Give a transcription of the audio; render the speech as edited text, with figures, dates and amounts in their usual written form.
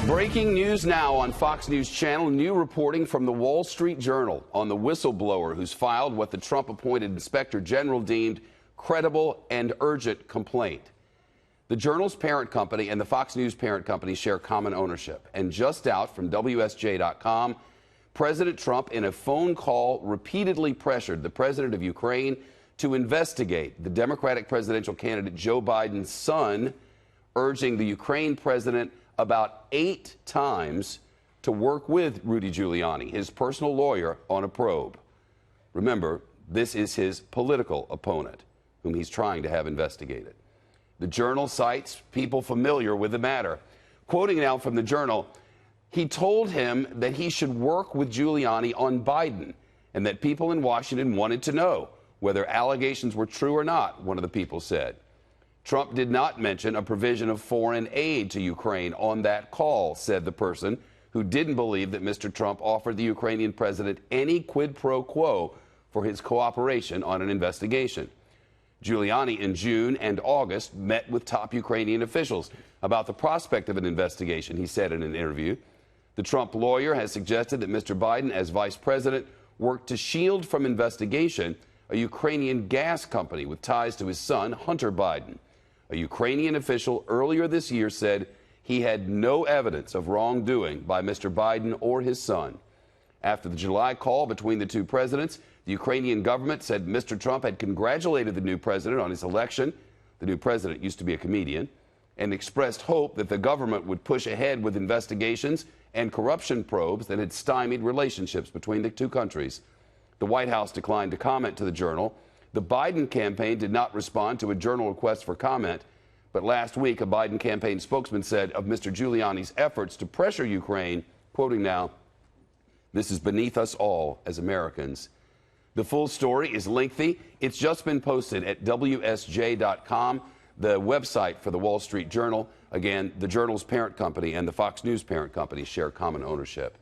Breaking news now on Fox News Channel. New reporting from the Wall Street Journal on the whistleblower who's filed what the Trump-appointed Inspector General deemed credible and urgent complaint. The Journal's parent company and the Fox News parent company share common ownership. And just out from WSJ.com, President Trump, in a phone call, repeatedly pressured the president of Ukraine to investigate the Democratic presidential candidate Joe Biden's son, urging the Ukraine president about 8 times to work with Rudy Giuliani, his personal lawyer, on a probe. Remember, this is his political opponent, whom he's trying to have investigated. The Journal cites people familiar with the matter. Quoting now from the Journal, he told him that he should work with Giuliani on Biden and that people in Washington wanted to know whether allegations were true or not, one of the people said. Trump did not mention a provision of foreign aid to Ukraine on that call, said the person who didn't believe that Mr. Trump offered the Ukrainian president any quid pro quo for his cooperation on an investigation. Giuliani in June and August met with top Ukrainian officials about the prospect of an investigation, he said in an interview. The Trump lawyer has suggested that Mr. Biden, as vice president, worked to shield from investigation a Ukrainian gas company with ties to his son, Hunter Biden. A Ukrainian official earlier this year said he had no evidence of wrongdoing by Mr. Biden or his son. After the July call between the two presidents, the Ukrainian government said Mr. Trump had congratulated the new president on his election. The new president used to be a comedian, and expressed hope that the government would push ahead with investigations and corruption probes that had stymied relationships between the two countries. The White House declined to comment to the Journal. The Biden campaign did not respond to a Journal request for comment, but last week a Biden campaign spokesman said of Mr. Giuliani's efforts to pressure Ukraine, quoting now, "This is beneath us all as Americans." The full story is lengthy. It's just been posted at WSJ.com, the website for the Wall Street Journal. Again, the Journal's parent company and the Fox News parent company share common ownership.